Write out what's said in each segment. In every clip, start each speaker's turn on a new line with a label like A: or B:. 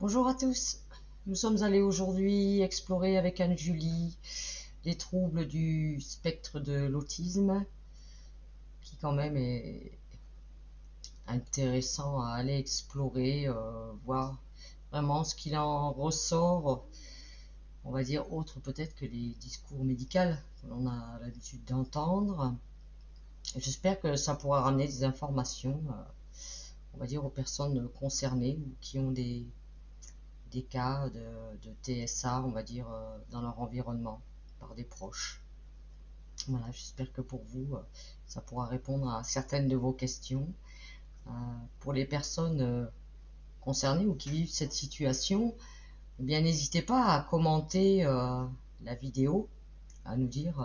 A: Bonjour à tous. Nous sommes allés aujourd'hui explorer avec Anne-Julie les troubles du spectre de l'autisme, qui quand même est intéressant à aller explorer, voir vraiment ce qu'il en ressort, on va dire autre peut-être que les discours médicaux que l'on a l'habitude d'entendre. J'espère que ça pourra ramener des informations, on va dire aux personnes concernées ou qui ont des cas de TSA, on va dire, dans leur environnement, par des proches. Voilà, j'espère que pour vous, ça pourra répondre à certaines de vos questions. Euh, pour les personnes concernées ou qui vivent cette situation, eh bien, n'hésitez pas à commenter la vidéo, à nous dire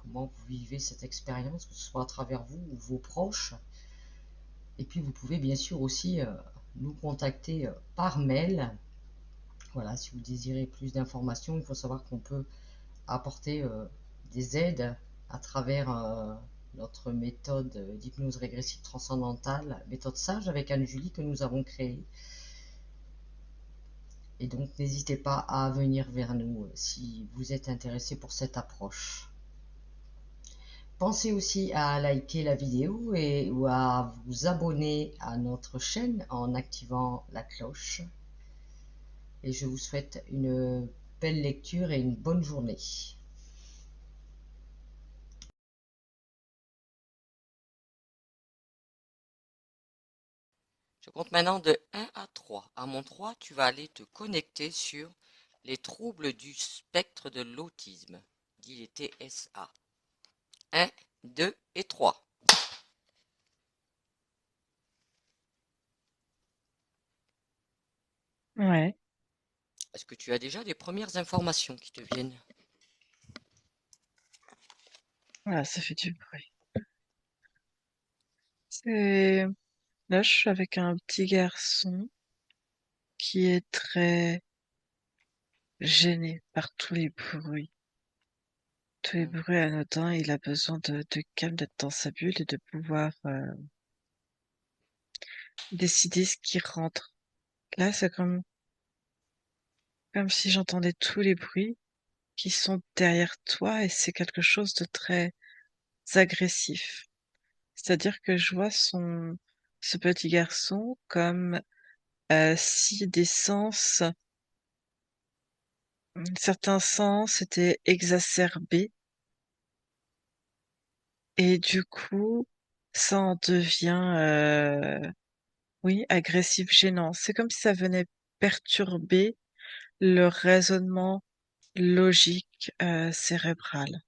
A: comment vous vivez cette expérience, que ce soit à travers vous ou vos proches. Et puis, vous pouvez bien sûr aussi nous contacter par mail. Voilà, si vous désirez plus d'informations, il faut savoir qu'on peut apporter des aides à travers notre méthode d'hypnose régressive transcendantale, méthode sage avec Anne-Julie que nous avons créée. Et donc n'hésitez pas à venir vers nous si vous êtes intéressé pour cette approche. Pensez aussi à liker la vidéo ou à vous abonner à notre chaîne en activant la cloche. Et je vous souhaite une belle lecture et une bonne journée. Je compte maintenant de 1 à 3. À mon 3, tu vas aller te connecter sur les troubles du spectre de l'autisme, dit les TSA. 1, 2 et 3.
B: Ouais,
A: Est-ce que tu as déjà des premières informations qui te viennent?
B: voilà, ça fait du bruit. C'est Là, je suis avec un petit garçon qui est très gêné par tous les
A: Hmm.
B: bruits anodins. Il a besoin de calme, d'être dans sa bulle et de pouvoir décider ce qui rentre. Là, c'est comme si j'entendais tous les bruits qui sont derrière toi et c'est quelque chose de très agressif. C'est-à-dire que je vois ce petit garçon comme si des sens certains sens étaient exacerbés et du coup, ça en devient, oui, agressif, gênant. C'est comme si ça venait perturber le raisonnement logique, cérébral.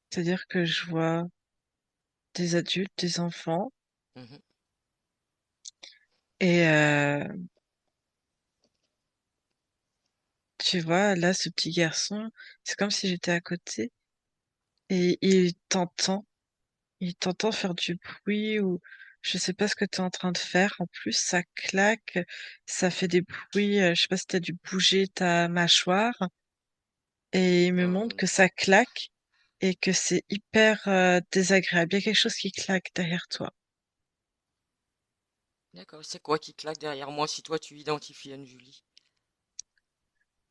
B: C'est-à-dire que je vois des adultes, des enfants
A: Mhm.
B: et tu vois, là, ce petit garçon, c'est comme si j'étais à côté et il t'entend faire du bruit ou je sais pas ce que tu es en train de faire. En plus, ça claque, ça fait des bruits. Je sais pas si tu as dû bouger ta mâchoire. Et il me montre
A: Euh,
B: que ça claque et que c'est hyper désagréable. Il y a quelque chose qui claque derrière toi.
A: d'accord, c'est quoi qui claque derrière moi si toi tu identifies Anne-Julie?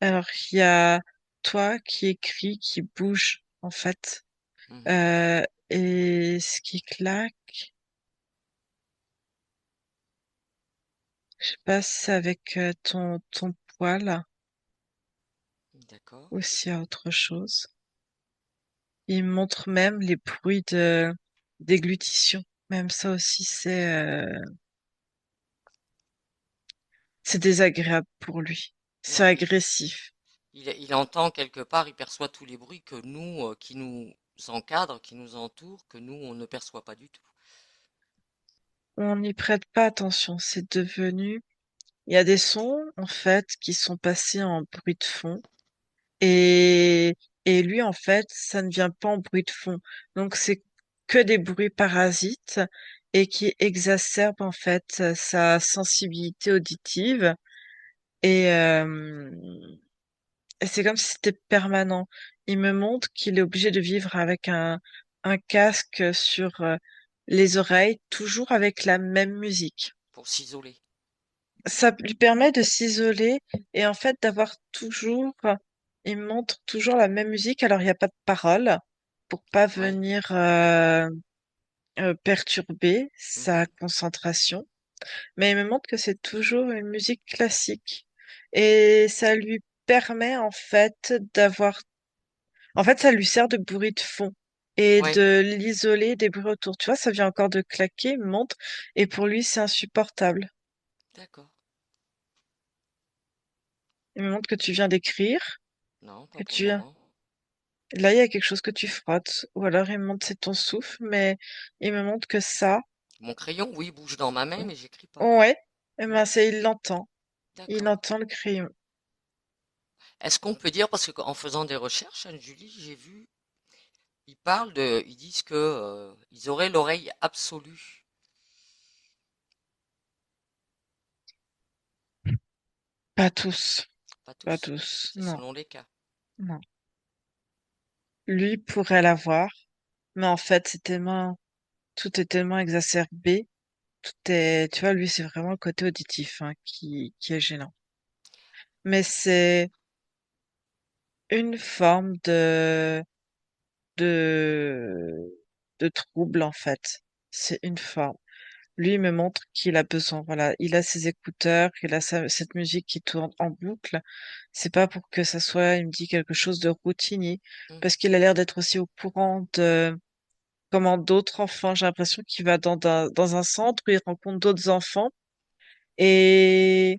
B: Alors, il y a toi qui écris, qui bouge, en fait.
A: Mhm.
B: Euh, et ce qui claque, je sais pas si c'est avec ton poil
A: D'accord.
B: ou s'il y a autre chose. Il montre même les bruits de déglutition. Même ça aussi, c'est désagréable pour lui. C'est
A: Ouais,
B: agressif.
A: il entend quelque part, il perçoit tous les bruits que nous, qui nous encadrent, qui nous entourent, que nous, on ne perçoit pas du tout.
B: On n'y prête pas attention. C'est devenu, il y a des sons, en fait, qui sont passés en bruit de fond. Et, et lui, en fait, ça ne vient pas en bruit de fond. Donc, c'est que des bruits parasites et qui exacerbent, en fait, sa sensibilité auditive. Et, et c'est comme si c'était permanent. Il me montre qu'il est obligé de vivre avec un casque sur les oreilles, toujours avec la même musique.
A: Pour s'isoler.
B: ça lui permet de s'isoler et en fait d'avoir toujours, il montre toujours la même musique. Alors il n'y a pas de parole pour pas
A: Ouais.
B: venir perturber sa
A: Mhm.
B: concentration, mais il me montre que c'est toujours une musique classique et ça lui permet en fait d'avoir, en fait ça lui sert de bruit de fond et
A: Ouais.
B: de l'isoler des bruits autour. Tu vois, ça vient encore de claquer, il me montre, et pour lui c'est insupportable.
A: D'accord.
B: Il me montre que tu viens d'écrire,
A: Non, pas
B: que
A: pour le
B: tu viens.
A: moment.
B: Là, il y a quelque chose que tu frottes, ou alors il me montre c'est ton souffle, mais il me montre que ça,
A: Mon crayon, oui, bouge dans ma main, mais j'écris pas.
B: ouais, eh ben c'est, il l'entend. Il
A: D'accord.
B: entend le crayon.
A: Est-ce qu'on peut dire, parce que en faisant des recherches, Anne-Julie, j'ai vu, ils disent que ils auraient l'oreille absolue.
B: Pas tous,
A: Pas
B: pas
A: tous.
B: tous,
A: C'est
B: non,
A: selon les cas.
B: non. Lui pourrait l'avoir, mais en fait, tout est tellement exacerbé, tu vois, lui, c'est vraiment le côté auditif, hein, qui est gênant. Mais c'est une forme de, de trouble, en fait. C'est une forme. Lui, il me montre qu'il a besoin. Voilà, il a ses écouteurs, il a cette musique qui tourne en boucle. C'est pas pour que ça soit, il me dit, quelque chose de routinier,
A: Hmm.
B: parce qu'il a l'air d'être aussi au courant de comment d'autres enfants. J'ai l'impression qu'il va dans un centre où il rencontre d'autres enfants et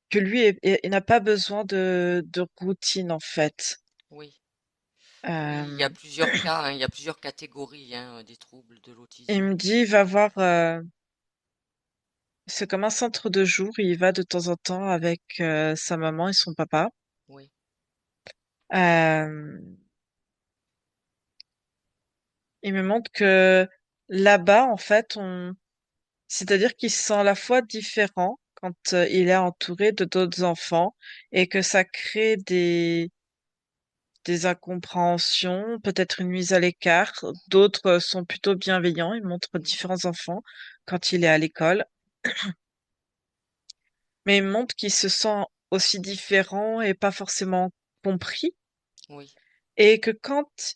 B: que lui, il n'a pas besoin de routine, en fait.
A: Oui. Oui, il y a
B: Euh,
A: plusieurs cas, hein, il y a plusieurs catégories, hein, des troubles de
B: il
A: l'autisme.
B: me dit, il va voir, c'est comme un centre de jour, il va de temps en temps avec sa maman et son papa.
A: Oui,
B: Euh, il me montre que là-bas, en fait, c'est-à-dire qu'il se sent à la fois différent quand il est entouré de d'autres enfants et que ça crée des incompréhensions, peut-être une mise à l'écart. D'autres sont plutôt bienveillants. Il montre
A: mhm,
B: différents enfants quand il est à l'école, mais il montre qu'il se sent aussi différent et pas forcément compris
A: oui,
B: et que quand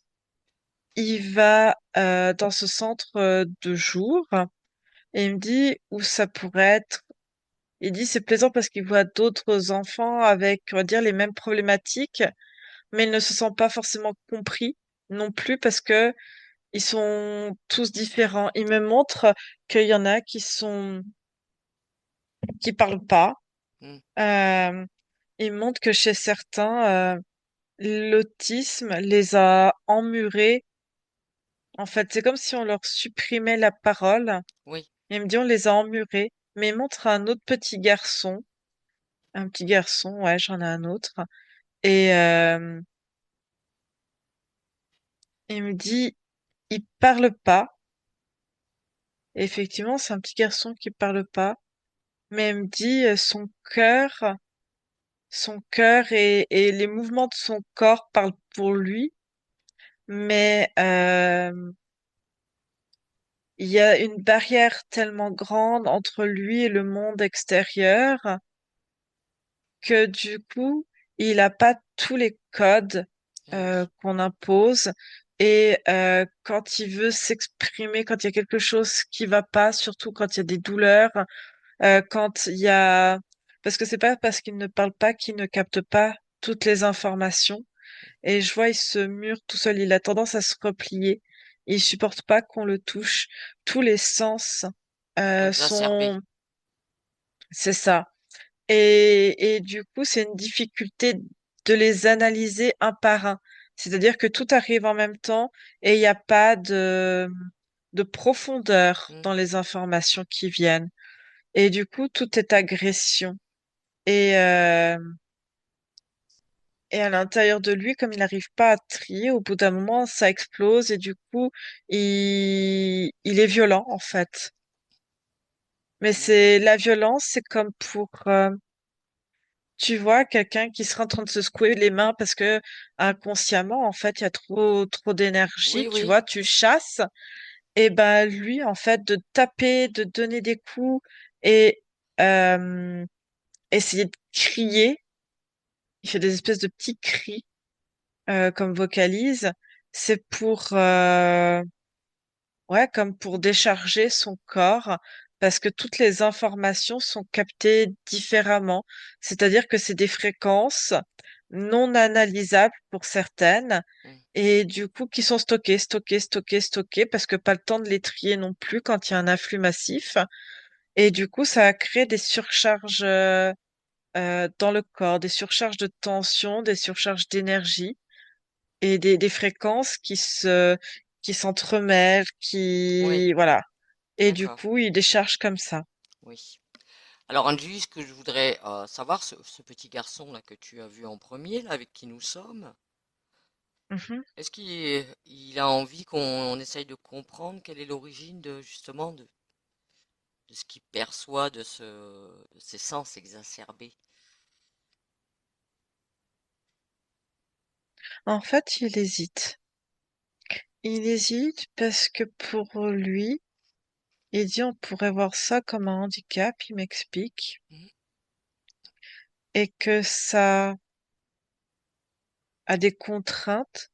B: il va dans ce centre de jour, et il me dit où ça pourrait être. Il dit c'est plaisant parce qu'il voit d'autres enfants avec, on va dire, les mêmes problématiques, mais il ne se sent pas forcément compris non plus parce que ils sont tous différents. Il me montre qu'il y en a qui parlent pas.
A: hmm,
B: Euh, il me montre que chez certains, l'autisme les a emmurés. En fait, c'est comme si on leur supprimait la parole.
A: oui,
B: Il me dit on les a emmurés. Mais il montre un autre petit garçon. Un petit garçon, ouais, j'en ai un autre. Et il me dit, il parle pas. Et effectivement, c'est un petit garçon qui parle pas. Mais il me dit, son cœur et les mouvements de son corps parlent pour lui. Mais il y a une barrière tellement grande entre lui et le monde extérieur que du coup, il n'a pas tous les codes
A: eh oui,
B: qu'on impose. Et quand il veut s'exprimer, quand il y a quelque chose qui va pas, surtout quand il y a des douleurs, quand il y a... Parce que c'est pas parce qu'il ne parle pas qu'il ne capte pas toutes les informations. Et je vois, il se mure tout seul. Il a tendance à se replier. Il supporte pas qu'on le touche. Tous les sens
A: sont exacerbés.
B: sont... C'est ça. Et du coup, c'est une difficulté de les analyser un par un. C'est-à-dire que tout arrive en même temps et il n'y a pas de profondeur
A: Hmm.
B: dans les informations qui viennent. Et du coup, tout est agression. Et, euh, et à l'intérieur de lui, comme il n'arrive pas à trier, au bout d'un moment, ça explose et du coup, il est violent, en fait. Mais
A: D'accord.
B: c'est la violence, c'est comme pour tu vois, quelqu'un qui serait en train de se secouer les mains parce que inconsciemment, en fait, il y a trop d'énergie,
A: Oui,
B: tu
A: oui,
B: vois, tu chasses, et ben lui, en fait, de taper, de donner des coups, et essayer de crier. Il fait des espèces de petits cris comme vocalise. C'est pour ouais, comme pour décharger son corps, parce que toutes les informations sont captées différemment. C'est-à-dire que c'est des fréquences non analysables pour certaines,
A: Mm.
B: et du coup qui sont stockées, parce que pas le temps de les trier non plus quand il y a un afflux massif. Et du coup, ça a créé des surcharges dans le corps, des surcharges de tension, des surcharges d'énergie et des fréquences qui s'entremêlent,
A: Oui,
B: qui voilà. Et du
A: d'accord.
B: coup, il décharge comme ça.
A: Oui. Alors, Angie, ce que je voudrais savoir, ce petit garçon là que tu as vu en premier, là, avec qui nous sommes,
B: Mhm.
A: est-ce qu'il a envie qu'on essaye de comprendre quelle est l'origine de justement de ce qu'il perçoit de ses sens exacerbés?
B: En fait, il hésite. Il hésite parce que pour lui, il dit on pourrait voir ça comme un handicap, il m'explique,
A: Mhm,
B: et que ça a des contraintes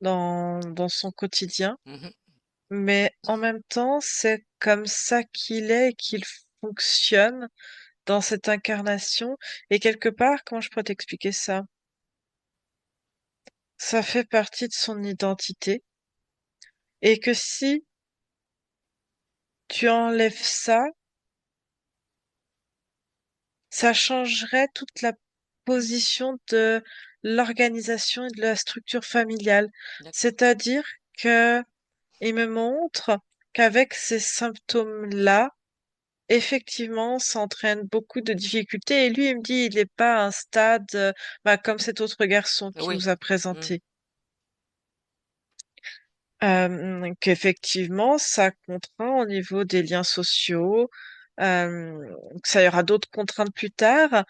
B: dans son quotidien.
A: mhm,
B: Mais en même temps, c'est comme ça qu'il est et qu'il fonctionne dans cette incarnation. Et quelque part, comment je pourrais t'expliquer ça? Ça fait partie de son identité. Et que si tu enlèves ça, ça changerait toute la position de l'organisation et de la structure familiale.
A: d'accord.
B: C'est-à-dire que il me montre qu'avec ces symptômes-là, effectivement, ça entraîne beaucoup de difficultés. Et lui, il me dit, il n'est pas à un stade, bah, comme cet autre garçon qui
A: Oui.
B: nous a
A: Mhm,
B: présenté. Qu'effectivement, ça contraint au niveau des liens sociaux, que ça y aura d'autres contraintes plus tard,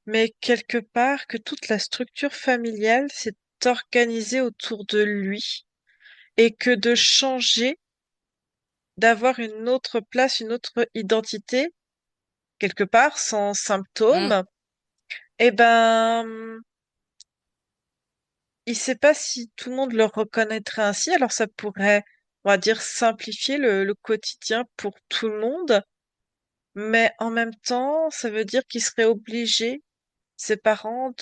B: mais quelque part que toute la structure familiale s'est organisée autour de lui et que de changer, d'avoir une autre place, une autre identité, quelque part, sans
A: mhm,
B: symptômes, eh ben, il sait pas si tout le monde le reconnaîtrait ainsi, alors ça pourrait, on va dire, simplifier le quotidien pour tout le monde, mais en même temps, ça veut dire qu'il serait obligé, ses parents,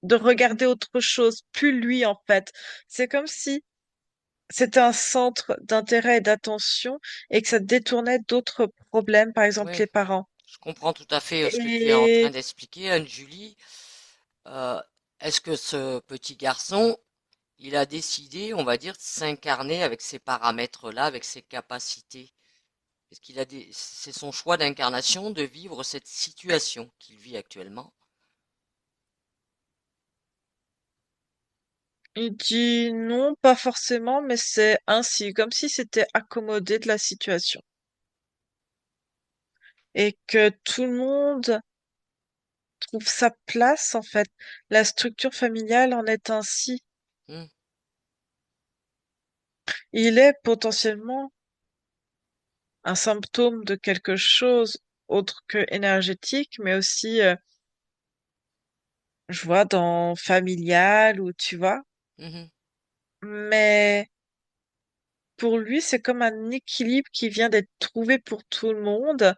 B: de regarder autre chose, plus lui en fait. C'est comme si c'était un centre d'intérêt et d'attention et que ça détournait d'autres problèmes, par exemple
A: oui.
B: les parents.
A: Je comprends tout à fait ce que tu es en train
B: Et
A: d'expliquer, Anne-Julie. Euh, Est-ce que ce petit garçon, il a décidé, on va dire, de s'incarner avec ces paramètres-là, avec ses capacités? Est-ce qu'il a c'est son choix d'incarnation de vivre cette situation qu'il vit actuellement?
B: il dit non, pas forcément, mais c'est ainsi, comme si c'était accommodé de la situation. Et que tout le monde trouve sa place, en fait. La structure familiale en est ainsi.
A: Hmm,
B: Il est potentiellement un symptôme de quelque chose autre que énergétique, mais aussi, je vois, dans familial ou tu vois.
A: mhm,
B: Mais pour lui, c'est comme un équilibre qui vient d'être trouvé pour tout le monde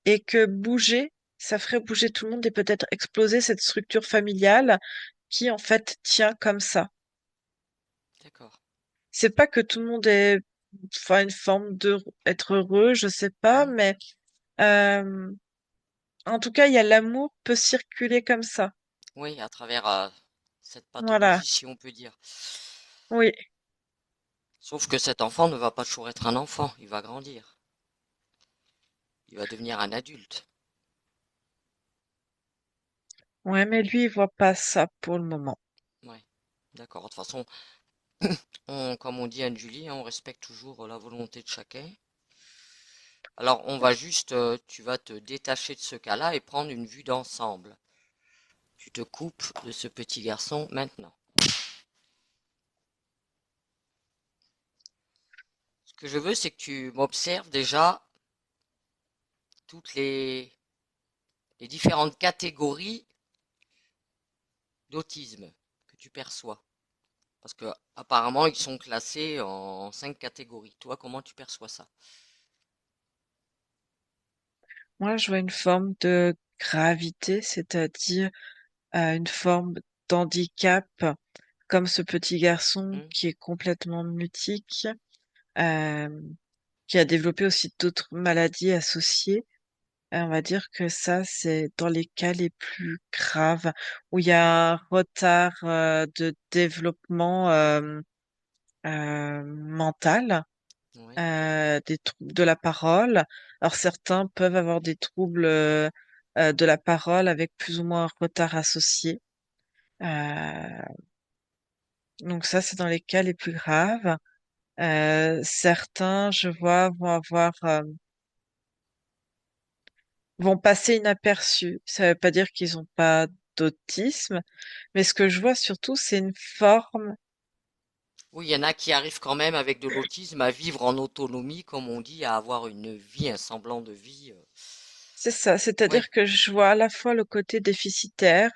B: et que bouger, ça ferait bouger tout le monde et peut-être exploser cette structure familiale qui, en fait, tient comme ça.
A: d'accord.
B: C'est pas que tout le monde est, enfin, une forme de être heureux, je sais pas,
A: Hmm,
B: mais euh, en tout cas, il y a l'amour peut circuler comme ça.
A: oui, à travers cette
B: Voilà.
A: pathologie, si on peut dire.
B: Oui.
A: Sauf que cet enfant ne va pas toujours être un enfant, il va grandir. Il va devenir un adulte.
B: Ouais, mais lui, il voit pas ça pour le moment.
A: Ouais, d'accord. De toute façon, comme on dit Anne-Julie, hein, on respecte toujours la volonté de chacun. Alors, on va juste, tu vas te détacher de ce cas-là et prendre une vue d'ensemble. Tu te coupes de ce petit garçon maintenant. Ce que je veux, c'est que tu m'observes déjà toutes les différentes catégories d'autisme que tu perçois. Parce que apparemment, ils sont classés en 5 catégories. Toi, comment tu perçois ça?
B: Moi, je vois une forme de gravité, c'est-à-dire une forme d'handicap, comme ce petit garçon
A: Hmm.
B: qui est complètement mutique, euh, qui a développé aussi d'autres maladies associées. On va dire que ça, c'est dans les cas les plus graves, où il y a un retard de développement mental,
A: Oui.
B: des troubles de la parole. Alors certains peuvent avoir des troubles de la parole avec plus ou moins un retard associé. Euh, donc ça, c'est dans les cas les plus graves. Certains, je vois, vont passer inaperçus. Ça veut pas dire qu'ils n'ont pas d'autisme, mais ce que je vois surtout, c'est une forme.
A: Oui, il y en a qui arrivent quand même avec de l'autisme à vivre en autonomie, comme on dit, à avoir une vie, un semblant de vie.
B: C'est ça,
A: Oui.
B: c'est-à-dire que je vois à la fois le côté déficitaire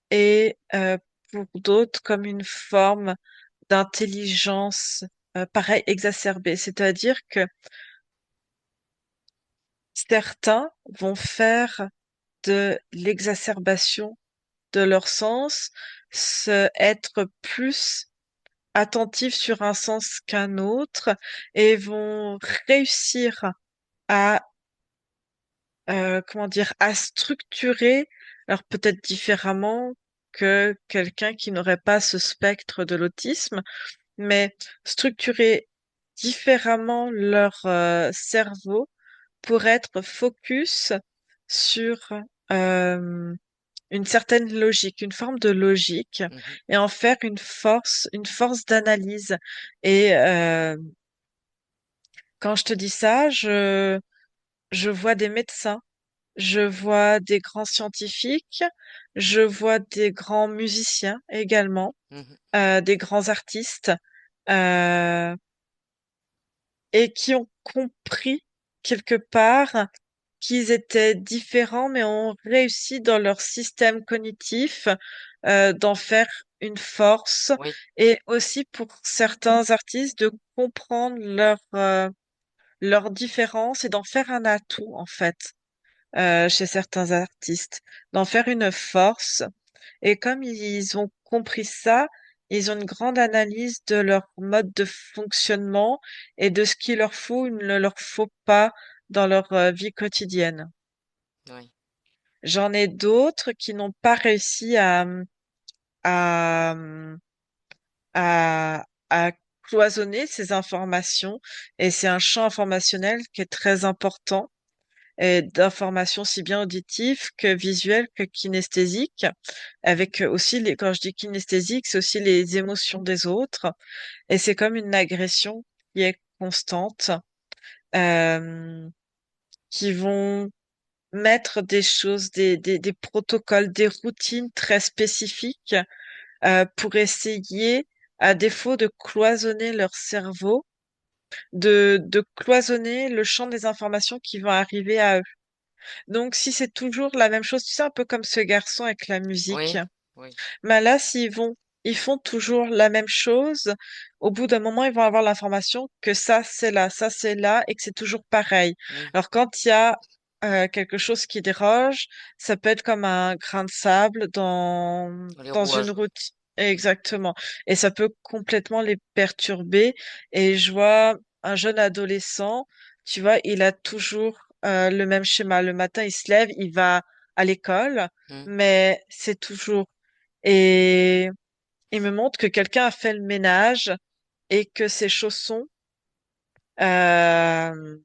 B: et pour d'autres comme une forme d'intelligence, pareil, exacerbée. C'est-à-dire que certains vont faire de l'exacerbation de leur sens, être plus attentifs sur un sens qu'un autre et vont réussir à, comment dire, à structurer, alors peut-être différemment que quelqu'un qui n'aurait pas ce spectre de l'autisme, mais structurer différemment leur cerveau pour être focus sur euh, une certaine logique, une forme de logique,
A: Mhm.
B: et en faire une force d'analyse. Et quand je te dis ça, je vois des médecins, je vois des grands scientifiques, je vois des grands musiciens également,
A: Mhm.
B: des grands artistes. Euh, et qui ont compris quelque part qu'ils étaient différents, mais ont réussi dans leur système cognitif d'en faire une force,
A: Oui.
B: et aussi pour certains artistes de comprendre leur différence et d'en faire un atout en fait chez certains artistes, d'en faire une force. Et comme ils ont compris ça, ils ont une grande analyse de leur mode de fonctionnement et de ce qu'il leur faut ou ne leur faut pas dans leur vie quotidienne.
A: Oui.
B: J'en ai d'autres qui n'ont pas réussi à, à cloisonner ces informations, et c'est un champ informationnel qui est très important, et d'informations si bien auditives que visuelles que kinesthésiques, avec aussi quand je dis kinesthésique, c'est aussi les émotions des autres, et c'est comme une agression qui est constante, euh, qui vont mettre des choses, des protocoles, des routines très spécifiques pour essayer, à défaut de cloisonner leur cerveau, de cloisonner le champ des informations qui vont arriver à eux. Donc, si c'est toujours la même chose, tu sais, un peu comme ce garçon avec la musique,
A: Oui. Oui.
B: ben là, ils font toujours la même chose, au bout d'un moment, ils vont avoir l'information que ça c'est là, et que c'est toujours pareil.
A: Oui.
B: Alors, quand il y a quelque chose qui déroge, ça peut être comme un grain de sable
A: Dans les
B: dans une
A: rouages.
B: route. Exactement. Et ça peut complètement les perturber. Et je vois un jeune adolescent, tu vois, il a toujours le même schéma. Le matin, il se lève, il va à l'école,
A: Hmm.
B: mais c'est toujours, et il me montre que quelqu'un a fait le ménage et que ses chaussons, euh,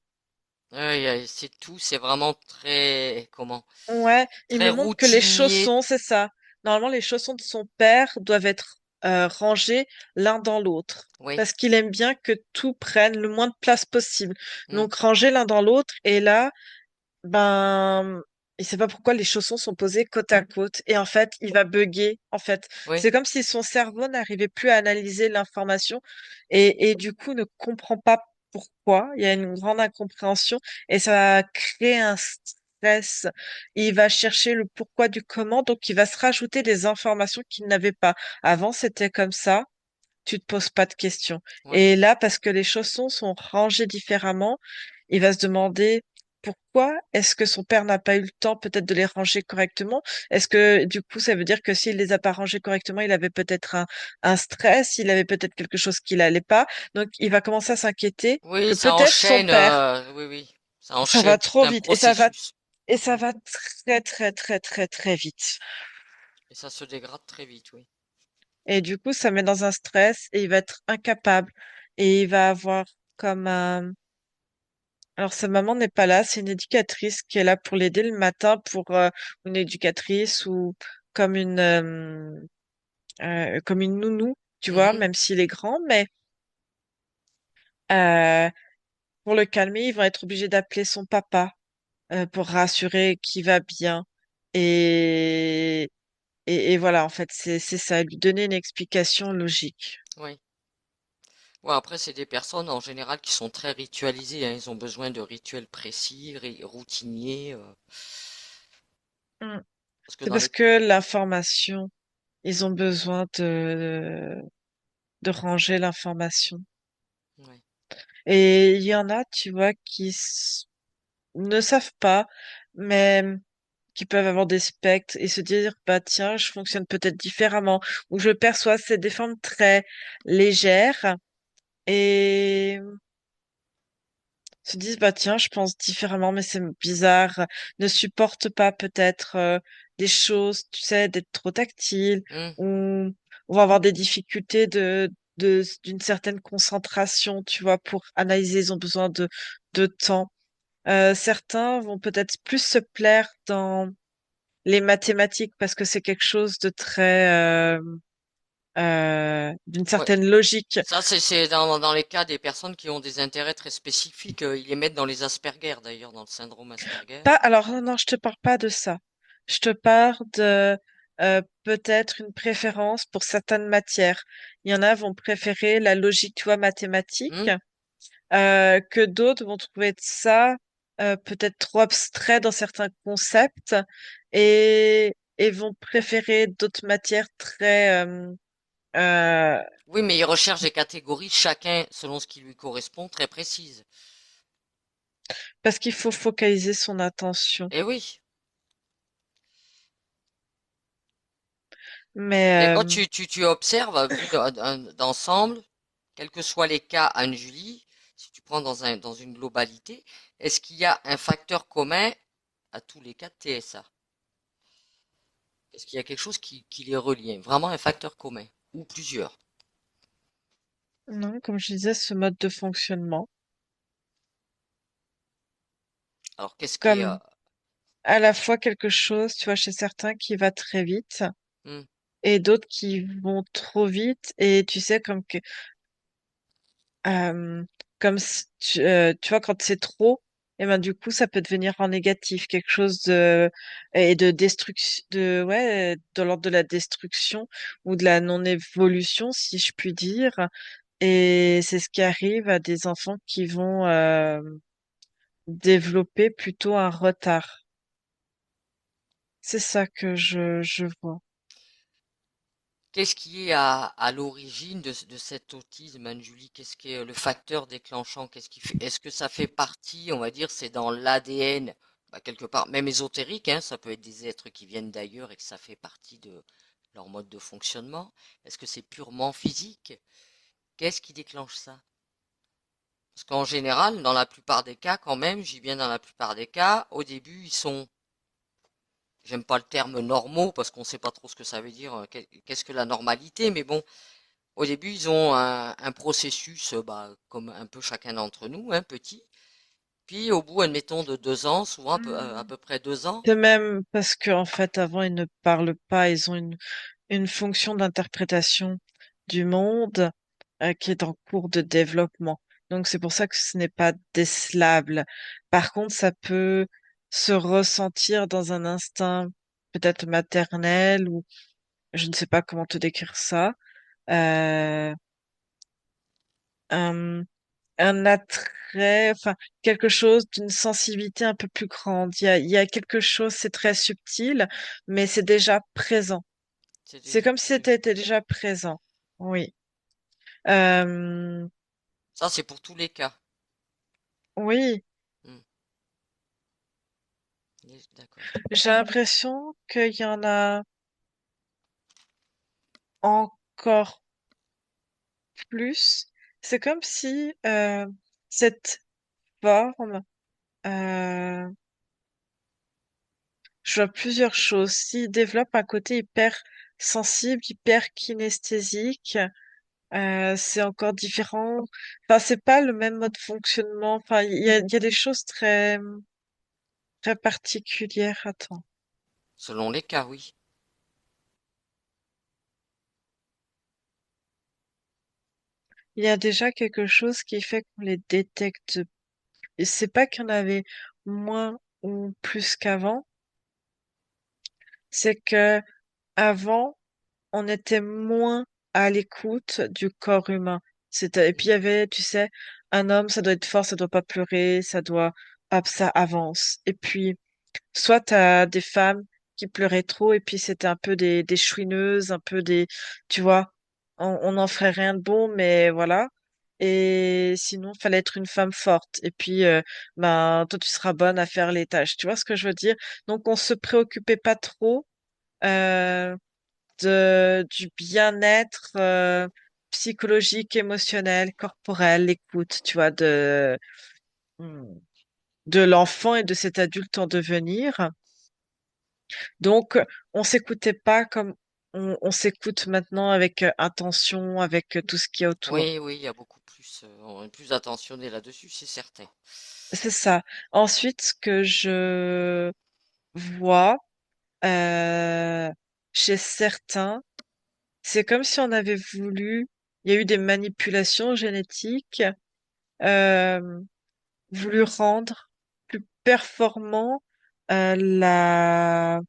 A: Oui, c'est tout. C'est vraiment très, comment,
B: ouais, il
A: très
B: me montre que les
A: routinier.
B: chaussons, c'est ça. Normalement, les chaussons de son père doivent être rangés l'un dans l'autre.
A: Oui.
B: Parce qu'il aime bien que tout prenne le moins de place possible.
A: Hmm.
B: Donc, ranger l'un dans l'autre. Et là, ben, il sait pas pourquoi les chaussons sont posés côte à côte. Et en fait, il va bugger. En fait,
A: Oui.
B: c'est comme si son cerveau n'arrivait plus à analyser l'information et du coup ne comprend pas pourquoi. Il y a une grande incompréhension et ça va créer un stress stress, il va chercher le pourquoi du comment, donc il va se rajouter des informations qu'il n'avait pas. Avant, c'était comme ça, tu te poses pas de questions.
A: Oui.
B: Et là, parce que les chaussons sont rangés différemment, il va se demander pourquoi est-ce que son père n'a pas eu le temps peut-être de les ranger correctement? Est-ce que du coup, ça veut dire que s'il les a pas rangés correctement, il avait peut-être un stress, il avait peut-être quelque chose qui n'allait pas. Donc, il va commencer à s'inquiéter
A: Oui,
B: que
A: ça
B: peut-être son
A: enchaîne,
B: père,
A: oui, oui, ça
B: ça va
A: enchaîne tout
B: trop
A: un
B: vite
A: processus.
B: et ça
A: Mm.
B: va très très très très très vite.
A: Et ça se dégrade très vite, oui.
B: Et du coup, ça met dans un stress et il va être incapable et il va avoir comme un... Alors, sa maman n'est pas là, c'est une éducatrice qui est là pour l'aider le matin pour une éducatrice ou comme comme une nounou, tu vois,
A: Mhm.
B: même s'il est grand, mais euh, pour le calmer, ils vont être obligés d'appeler son papa pour rassurer qu'il va bien. Et, et voilà, en fait, c'est ça, lui donner une explication logique.
A: Oui. Ouais, après, c'est des personnes en général qui sont très ritualisées, hein. Ils ont besoin de rituels précis, routiniers.
B: Mm.
A: Parce que
B: C'est
A: dans
B: parce
A: les...
B: que l'information, ils ont besoin de ranger l'information.
A: Ouais.
B: Et il y en a, tu vois, ne savent pas, mais qui peuvent avoir des spectres et se dire, bah tiens, je fonctionne peut-être différemment, ou je perçois c'est des formes très légères et se disent, bah tiens, je pense différemment, mais c'est bizarre, ne supporte pas peut-être des choses, tu sais, d'être trop tactile,
A: Hmm.
B: ou on va avoir des difficultés d'une certaine concentration, tu vois, pour analyser, ils ont besoin de temps. Certains vont peut-être plus se plaire dans les mathématiques parce que c'est quelque chose de très, d'une
A: Ouais.
B: certaine logique.
A: Ça, c'est dans les cas des personnes qui ont des intérêts très spécifiques. Ils les mettent dans les Asperger, d'ailleurs, dans le syndrome Asperger.
B: Pas, alors non, non, je te parle pas de ça. Je te parle de peut-être une préférence pour certaines matières. Il y en a vont préférer la logique, tu vois, mathématique,
A: Hmm.
B: que d'autres vont trouver ça peut-être trop abstrait dans certains concepts et vont préférer d'autres matières très euh,
A: Oui, mais ils recherchent des catégories, chacun selon ce qui lui correspond, très précises.
B: parce qu'il faut focaliser son attention.
A: Et oui. Mais
B: Mais
A: quand tu observes, à vue d'ensemble, quels que soient les cas, Anne-Julie, si tu prends dans une globalité, est-ce qu'il y a un facteur commun à tous les cas de TSA? Est-ce qu'il y a quelque chose qui les relie? Vraiment un facteur commun? Ou plusieurs?
B: non, comme je disais, ce mode de fonctionnement,
A: Alors, qu'est-ce qui est...
B: comme à la fois quelque chose, tu vois, chez certains qui va très vite
A: hmm,
B: et d'autres qui vont trop vite et tu sais comme que euh, tu vois quand c'est trop et ben du coup ça peut devenir en négatif quelque chose de et de destruction de ouais de l'ordre de la destruction ou de la non-évolution si je puis dire et c'est ce qui arrive à des enfants qui vont développer plutôt un retard. C'est ça que je vois.
A: Qu'est-ce qui est à l'origine de cet autisme, Anne-Julie? Qu'est-ce qui est le facteur déclenchant? Qu'est-ce qui fait, est-ce que ça fait partie, on va dire, c'est dans l'ADN, bah, quelque part, même ésotérique, hein, ça peut être des êtres qui viennent d'ailleurs et que ça fait partie de leur mode de fonctionnement. Est-ce que c'est purement physique? Qu'est-ce qui déclenche ça? Parce qu'en général, dans la plupart des cas, quand même, j'y viens dans la plupart des cas, au début, ils sont, j'aime pas le terme normaux parce qu'on sait pas trop ce que ça veut dire, qu'est-ce que la normalité, mais bon, au début, ils ont un processus, bah, comme un peu chacun d'entre nous, un petit. Puis au bout, admettons, de 2 ans, souvent à
B: Hmm.
A: peu près 2 ans.
B: De même parce que en fait avant ils ne parlent pas, ils ont une fonction d'interprétation du monde qui est en cours de développement. Donc c'est pour ça que ce n'est pas décelable. Par contre, ça peut se ressentir dans un instinct peut-être maternel ou je ne sais pas comment te décrire ça. Euh, un attrait, enfin, quelque chose d'une sensibilité un peu plus grande. Il y a quelque chose, c'est très subtil, mais c'est déjà présent.
A: C'est
B: C'est
A: déjà
B: comme si
A: prévu.
B: c'était déjà présent. Oui. Euh,
A: Ça, c'est pour tous les cas.
B: oui.
A: Hmm. D'accord.
B: J'ai l'impression qu'il y en a encore plus. C'est comme si cette forme, euh, je vois plusieurs choses. S'il développe un côté hyper sensible, hyper kinesthésique, c'est encore différent. Enfin, c'est pas le même mode de fonctionnement. Enfin, il y a des choses très, très particulières. Attends.
A: Selon les cas, oui.
B: Il y a déjà quelque chose qui fait qu'on les détecte. Et c'est pas qu'il y en avait moins ou plus qu'avant. C'est que avant, on était moins à l'écoute du corps humain. Et puis il y
A: Hmm.
B: avait, tu sais, un homme, ça doit être fort, ça doit pas pleurer, ça doit, hop, ça avance. Et puis, soit t'as des femmes qui pleuraient trop, et puis c'était un peu des chouineuses, un peu des, tu vois, on n'en ferait rien de bon, mais voilà. Et sinon, fallait être une femme forte. Et puis, ben, toi, tu seras bonne à faire les tâches. Tu vois ce que je veux dire? Donc, on se préoccupait pas trop. Euh, du bien-être psychologique, émotionnel, corporel, l'écoute, tu vois, hmm, de l'enfant et de cet adulte en devenir. Donc, on s'écoutait pas comme on s'écoute maintenant avec attention, avec tout ce qu'il y a autour.
A: Oui, oui, il y a beaucoup plus, on est plus attentionné là-dessus, c'est certain.
B: C'est ça. Ensuite, ce que je vois euh, chez certains, c'est comme si on avait voulu, il y a eu des manipulations génétiques euh, voulu rendre plus performant la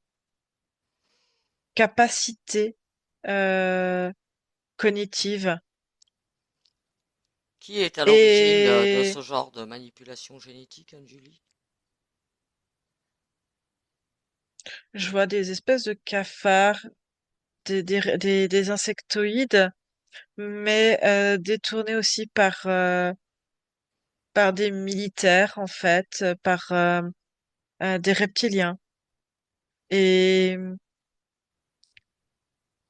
B: capacité euh, cognitive.
A: Qui est à l'origine de
B: Et
A: ce genre de manipulation génétique, Anne-Julie?
B: je vois des espèces de cafards, des insectoïdes, mais détournés aussi par des militaires, en fait, par des reptiliens. Et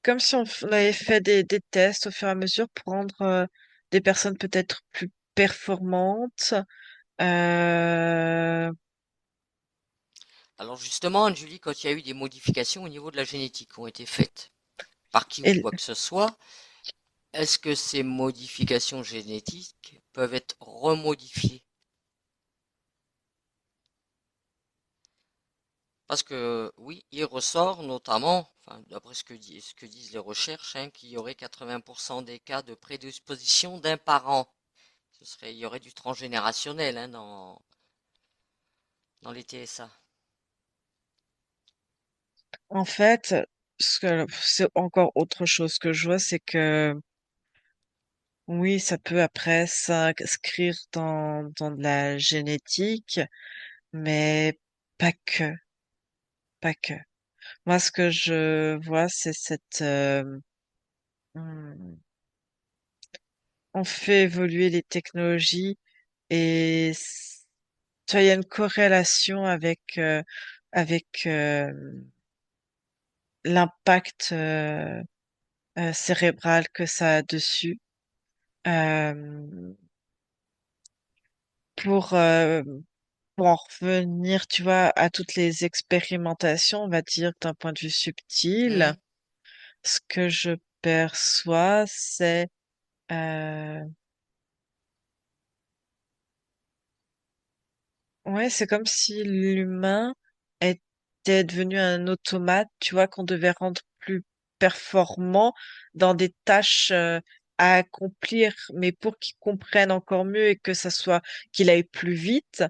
B: comme si on avait fait des tests au fur et à mesure pour rendre des personnes peut-être plus performantes. Euh,
A: Alors justement, Anne-Julie, quand il y a eu des modifications au niveau de la génétique qui ont été faites, par qui ou
B: et
A: quoi que ce soit, est-ce que ces modifications génétiques peuvent être remodifiées? Parce que oui, il ressort notamment, enfin, d'après ce que disent les recherches, hein, qu'il y aurait 80% des cas de prédisposition d'un parent. Il y aurait du transgénérationnel, hein, dans les TSA.
B: en fait, c'est encore autre chose que je vois, c'est que oui, ça peut après s'inscrire dans de la génétique, mais pas que, pas que. Moi, ce que je vois, c'est hmm, on fait évoluer les technologies et tu vois, il y a une corrélation avec l'impact cérébral que ça a dessus. Euh, pour, euh, pour en revenir, tu vois, à toutes les expérimentations, on va dire d'un point de vue subtil,
A: Hmm.
B: ce que je perçois, c'est euh, ouais, c'est comme si l'humain était devenu un automate, tu vois, qu'on devait rendre plus performant dans des tâches à accomplir, mais pour qu'il comprenne encore mieux et que ça soit, qu'il aille plus vite.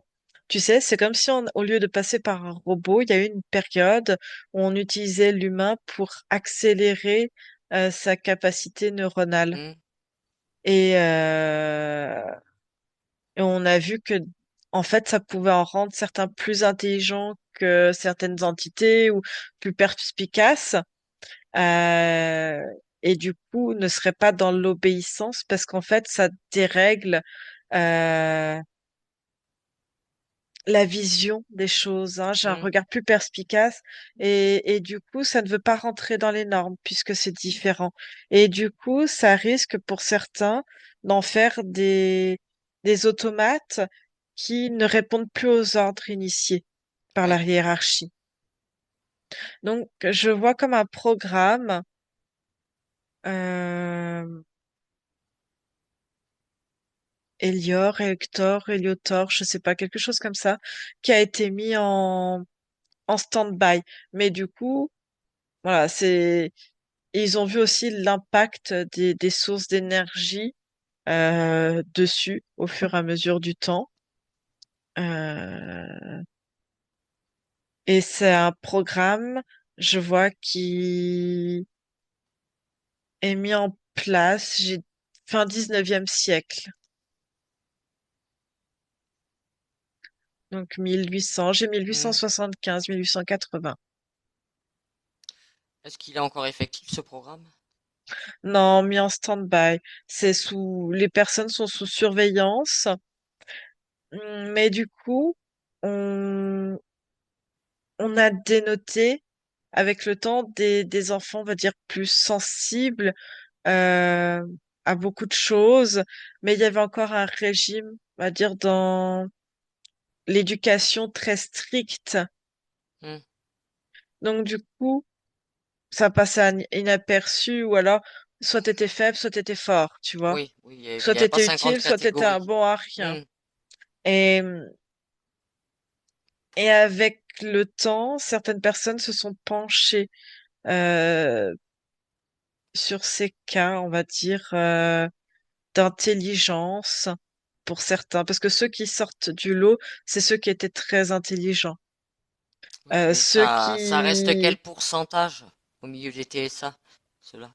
B: Tu sais, c'est comme si au lieu de passer par un robot, il y a eu une période où on utilisait l'humain pour accélérer sa capacité neuronale.
A: Hmm.
B: Et Et on a vu que, en fait, ça pouvait en rendre certains plus intelligents que certaines entités ou plus perspicaces. Euh, et du coup, ne serait pas dans l'obéissance parce qu'en fait, ça dérègle euh, la vision des choses. Hein. J'ai un
A: Hmm.
B: regard plus perspicace et du coup, ça ne veut pas rentrer dans les normes puisque c'est différent. Et du coup, ça risque pour certains d'en faire des automates qui ne répondent plus aux ordres initiés par la
A: Ouais.
B: hiérarchie. Donc, je vois comme un programme euh, Elior, Hector, Héliotor, je sais pas, quelque chose comme ça, qui a été mis en stand-by. Mais du coup, voilà, ils ont vu aussi l'impact des sources d'énergie dessus au fur et à mesure du temps. Euh, et c'est un programme, je vois, qui est mis en place fin 19e siècle. Donc 1800, j'ai
A: Hmm.
B: 1875, 1880.
A: Est-ce qu'il est encore effectif ce programme?
B: Non, mis en stand-by. Les personnes sont sous surveillance, mais du coup, on, on a dénoté avec le temps des enfants, on va dire, plus sensibles euh, à beaucoup de choses, mais il y avait encore un régime, on va dire, dans l'éducation très stricte.
A: Hmm.
B: Donc du coup, ça passait inaperçu, ou alors soit t'étais faible, soit t'étais fort, tu vois.
A: Oui, oui, il
B: Soit
A: n'y avait pas
B: t'étais
A: 50
B: utile, soit t'étais un
A: catégories.
B: bon à rien.
A: Hmm.
B: Et, et avec le temps, certaines personnes se sont penchées euh, sur ces cas, on va dire, d'intelligence pour certains. Parce que ceux qui sortent du lot, c'est ceux qui étaient très intelligents.
A: Oui, mais
B: Ceux
A: ça reste quel
B: qui...
A: pourcentage au milieu des TSA, cela,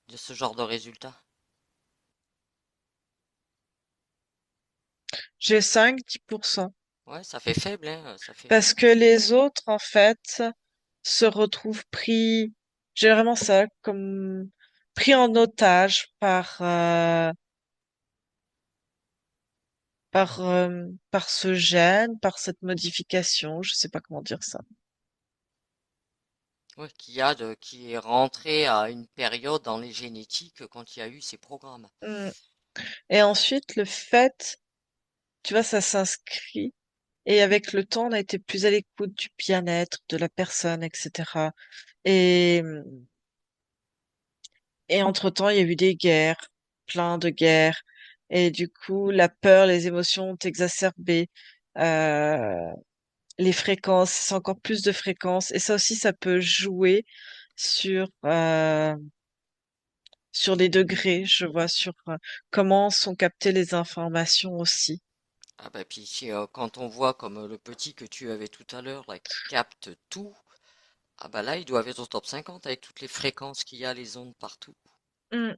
A: de ce genre de résultat?
B: J'ai 5-10%.
A: Ouais, ça fait faible, hein, ça fait
B: Parce
A: faible.
B: que les autres, en fait, se retrouvent pris, j'ai vraiment ça, comme pris en otage par ce gène, par cette modification, je sais pas comment dire ça.
A: Ouais, qui est rentré à une période dans les génétiques quand il y a eu ces programmes.
B: Mm. Et ensuite, le fait, tu vois, ça s'inscrit. Et avec le temps, on a été plus à l'écoute du bien-être de la personne, etc. Et, et entre-temps, il y a eu des guerres, plein de guerres. Et du coup, la peur, les émotions ont exacerbé euh, les fréquences. C'est encore plus de fréquences. Et ça aussi, ça peut jouer sur les degrés, je vois, sur comment sont captées les informations aussi.
A: Ah bah puis si, quand on voit comme le petit que tu avais tout à l'heure là qui capte tout, ah bah là ils doivent être au top 50 avec toutes les fréquences qu'il y a, les ondes partout.
B: Hmm.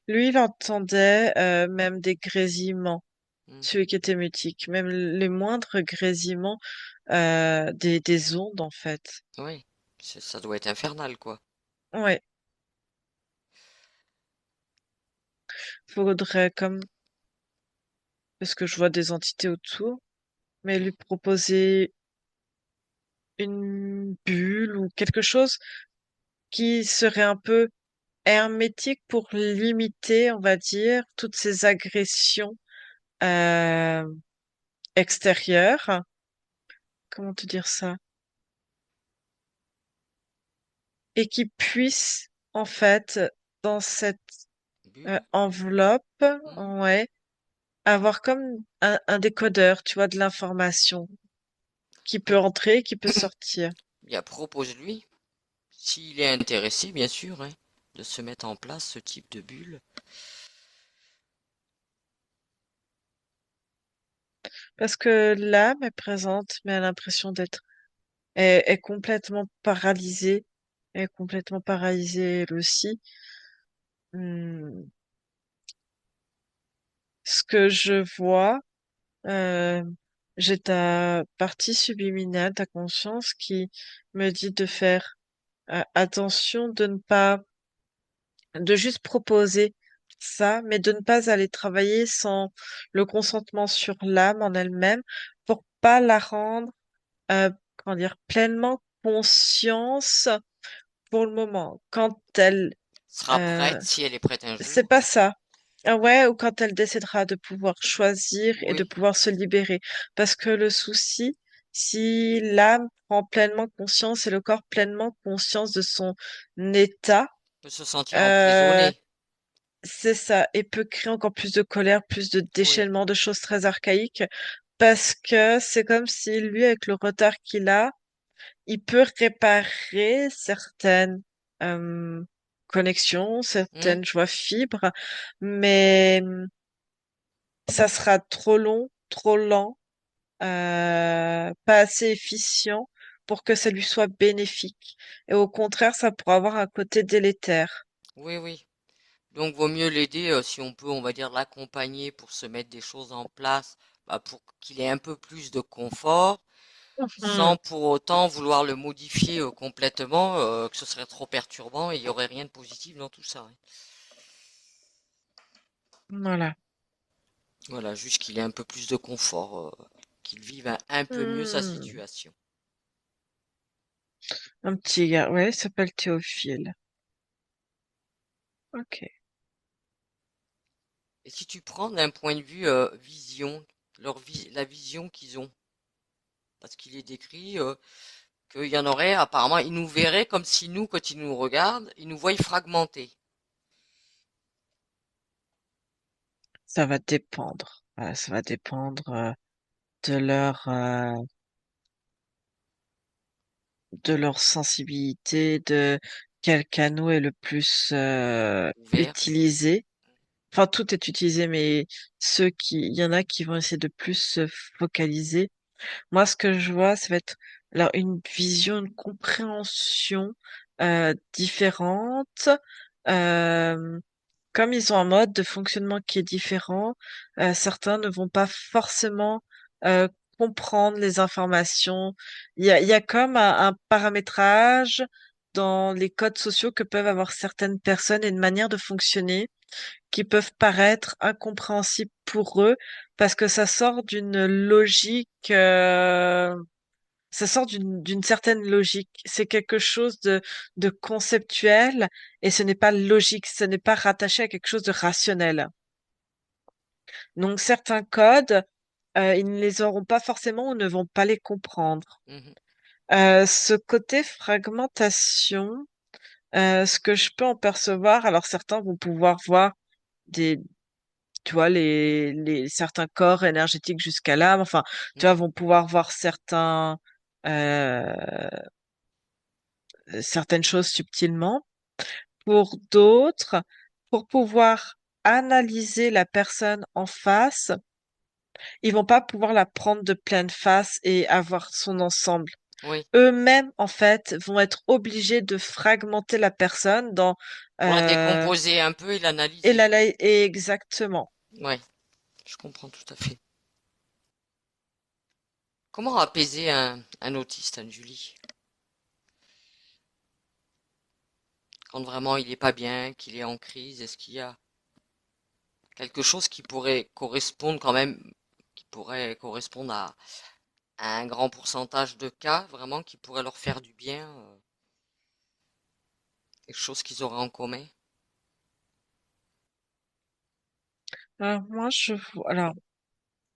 B: Lui, il entendait même des grésillements,
A: Hmm.
B: celui qui était mutique, même les moindres grésillements des ondes, en fait.
A: Oui, ça doit être infernal quoi.
B: Ouais, faudrait comme, parce que je vois des entités autour, mais lui proposer une bulle ou quelque chose qui serait un peu hermétique pour limiter, on va dire, toutes ces agressions euh, extérieures. Comment te dire ça? Et qui puisse, en fait, dans cette
A: Bulle?
B: enveloppe,
A: Hmm.
B: ouais, avoir comme un décodeur, tu vois, de l'information qui peut
A: Oui.
B: entrer, qui peut sortir.
A: Bien, propose-lui, s'il est intéressé bien sûr, hein, de se mettre en place ce type de bulle.
B: Parce que l'âme est présente, mais a l'impression est complètement paralysée, est complètement paralysée elle aussi. Hmm. ce que je vois, euh, j'ai ta partie subliminale, ta conscience qui me dit de faire attention, de juste proposer ça, mais de ne pas aller travailler sans le consentement sur l'âme en elle-même pour pas la rendre, comment dire, pleinement conscience pour le moment. Quand elle,
A: Sera
B: euh,
A: prête si elle est prête un
B: c'est
A: jour.
B: pas ça. Ah ouais, ou quand elle décidera de pouvoir choisir et de
A: Oui.
B: pouvoir se libérer. Parce que le souci, si l'âme prend pleinement conscience et le corps pleinement conscience de son état,
A: Peut se sentir
B: euh,
A: emprisonné.
B: c'est ça, et peut créer encore plus de colère, plus de
A: Oui.
B: déchaînement, de choses très archaïques, parce que c'est comme si lui, avec le retard qu'il a, il peut réparer certaines euh, connexions,
A: Hmm.
B: certaines joies fibres, mais ça sera trop long, trop lent, pas assez efficient pour que ça lui soit bénéfique. Et au contraire, ça pourrait avoir un côté délétère.
A: Oui, oui. Donc, vaut mieux l'aider si on peut, on va dire, l'accompagner pour se mettre des choses en place, bah, pour qu'il ait un peu plus de confort, sans
B: Mhm.
A: pour autant vouloir le modifier complètement, que ce serait trop perturbant et il n'y aurait rien de positif dans tout ça, hein.
B: Voilà.
A: Voilà, juste qu'il ait un peu plus de confort, qu'il vive un peu mieux sa
B: Hmm.
A: situation.
B: Un petit gars, ouais, il s'appelle Théophile. Ok.
A: Et si tu prends d'un point de vue vision, la vision qu'ils ont, parce qu'il est décrit qu'il y en aurait, apparemment, ils nous verraient comme si nous, quand ils nous regardent, ils nous voient fragmentés.
B: Ça va dépendre. Ça va dépendre de de leur sensibilité, de quel canot est le plus
A: Ouvert.
B: utilisé. Enfin, tout est utilisé, mais il y en a qui vont essayer de plus se focaliser. Moi, ce que je vois, ça va être alors une vision, une compréhension différente. Euh, Comme ils ont un mode de fonctionnement qui est différent, certains ne vont pas forcément euh, comprendre les informations. Il y a comme un paramétrage dans les codes sociaux que peuvent avoir certaines personnes et une manière de fonctionner qui peuvent paraître incompréhensibles pour eux parce que ça sort d'une logique, ça sort d'une certaine logique. C'est quelque chose de conceptuel et ce n'est pas logique, ce n'est pas rattaché à quelque chose de rationnel. Donc certains codes, ils ne les auront pas forcément ou ne vont pas les comprendre.
A: Mhm.
B: Ce côté fragmentation, ce que je peux en percevoir, alors certains vont pouvoir voir des, tu vois, certains corps énergétiques jusqu'à l'âme, enfin, tu vois,
A: Mhm.
B: vont pouvoir voir euh, certaines choses subtilement. Pour d'autres, pour pouvoir analyser la personne en face, ils vont pas pouvoir la prendre de pleine face et avoir son ensemble.
A: Oui,
B: Eux-mêmes, en fait, vont être obligés de fragmenter la personne dans
A: pour la
B: euh,
A: décomposer un peu et l'analyser.
B: et exactement.
A: Ouais, je comprends tout à fait. Comment apaiser un autiste, Anne-Julie, quand vraiment il est pas bien, qu'il est en crise? Est-ce qu'il y a quelque chose qui pourrait correspondre quand même, qui pourrait correspondre à un grand pourcentage de cas, vraiment, qui pourrait leur faire du bien, quelque chose qu'ils auraient en commun?
B: Alors,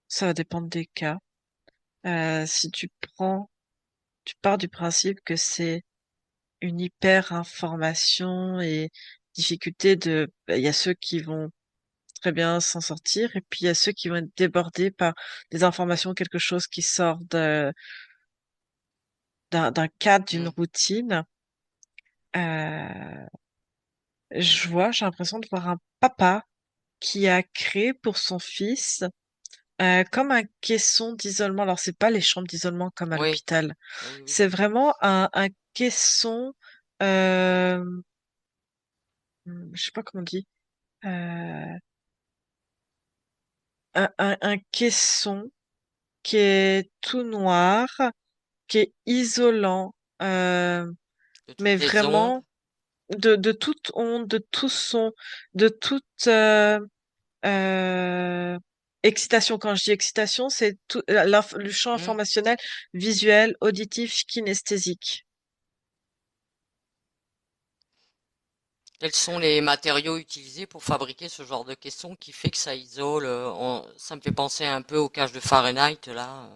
B: ça va dépendre des cas. Si tu pars du principe que c'est une hyper information et difficulté il y a ceux qui vont très bien s'en sortir et puis il y a ceux qui vont être débordés par des informations, quelque chose qui sort d'un cadre, d'une
A: Hmm.
B: routine. Euh, j'ai l'impression de voir un papa qui a créé pour son fils comme un caisson d'isolement. Alors, c'est pas les chambres d'isolement comme à
A: Oui,
B: l'hôpital.
A: oui, oui.
B: C'est vraiment un caisson, euh, je sais pas comment on dit, euh, un caisson qui est tout noir, qui est isolant, euh,
A: De
B: mais
A: toutes les ondes.
B: vraiment de toute onde, de tout son, de toute euh, excitation. Quand je dis excitation, c'est tout le champ
A: Hmm.
B: informationnel, visuel, auditif, kinesthésique.
A: Quels sont les matériaux utilisés pour fabriquer ce genre de caisson qui fait que ça isole ça me fait penser un peu aux cages de Fahrenheit là.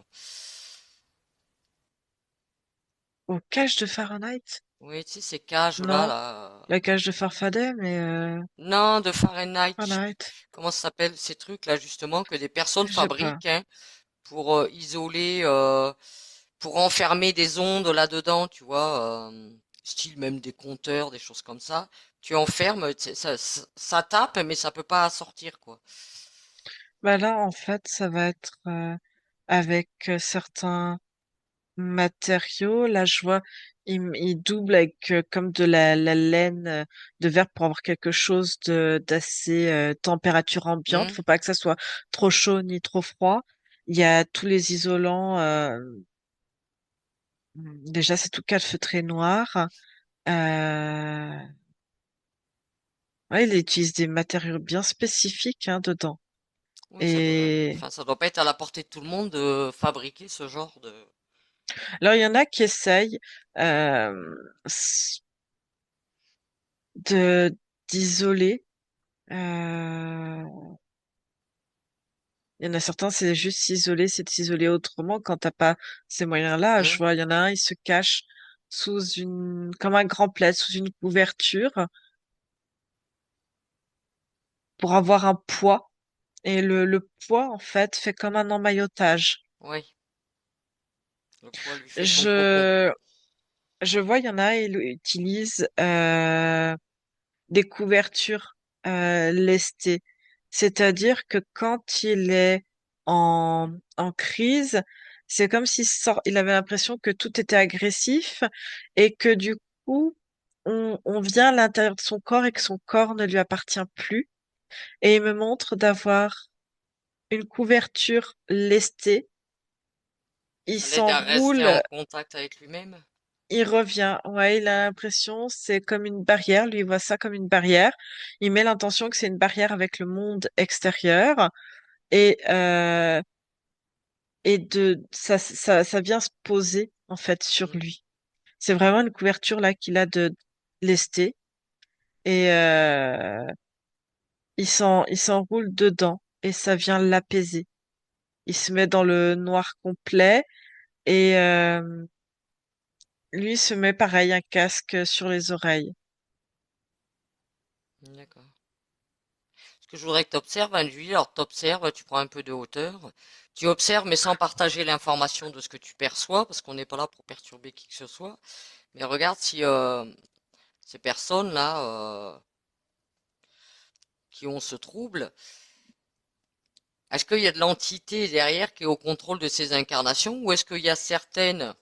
B: Au cage de Fahrenheit?
A: Oui, tu sais, ces cages là,
B: Non,
A: là.
B: la cage de Farfadet, mais
A: Non, de Fahrenheit, je sais plus
B: Fahrenheit,
A: comment ça s'appelle ces trucs là justement que des personnes
B: je sais pas.
A: fabriquent hein, pour isoler, pour enfermer des ondes là-dedans, tu vois, style même des compteurs, des choses comme ça. Tu enfermes, ça tape, mais ça peut pas sortir quoi.
B: Bah là, en fait, ça va être avec certains matériaux. Là, je vois, il double avec comme de la laine de verre pour avoir quelque chose de d'assez température ambiante.
A: Hmm.
B: Faut pas que ça soit trop chaud ni trop froid. Il y a tous les isolants. Déjà, c'est tout calfeutré noir. Euh, ouais, il utilise des matériaux bien spécifiques hein, dedans.
A: Oui, ça doit,
B: Et
A: enfin, ça doit pas être à la portée de tout le monde de fabriquer ce genre de.
B: alors, il y en a qui essayent euh, s- de d'isoler. Euh, il y en a certains, c'est juste s'isoler, c'est de s'isoler autrement quand t'as pas ces moyens-là. Je
A: Hmm.
B: vois, il y en a un, il se cache comme un grand plaid, sous une couverture pour avoir un poids. Et le poids, en fait, fait comme un emmaillotage.
A: Oui, le poids lui fait son cocon.
B: Je, je vois, il y en a, ils utilisent des couvertures lestées. C'est-à-dire que quand il est en crise, c'est comme il avait l'impression que tout était agressif et que du coup, on vient à l'intérieur de son corps et que son corps ne lui appartient plus. Et il me montre d'avoir une couverture lestée. Il
A: Ça l'aide à rester
B: s'enroule,
A: en contact avec lui-même.
B: il revient. Ouais, il a
A: Ouais.
B: l'impression, c'est comme une barrière. Lui, il voit ça comme une barrière. Il met l'intention que c'est une barrière avec le monde extérieur. Et, ça vient se poser, en fait, sur
A: Hmm.
B: lui. C'est vraiment une couverture, là, qu'il a de lesté. Et, il s'enroule dedans. Et ça vient l'apaiser. Il se met dans le noir complet. Et, lui se met pareil, un casque sur les oreilles.
A: D'accord. Ce que je voudrais que tu observes, Anne-Julie, alors tu observes, tu prends un peu de hauteur, tu observes, mais sans partager l'information de ce que tu perçois, parce qu'on n'est pas là pour perturber qui que ce soit. Mais regarde si ces personnes-là qui ont ce trouble, est-ce qu'il y a de l'entité derrière qui est au contrôle de ces incarnations, ou est-ce qu'il y a certaines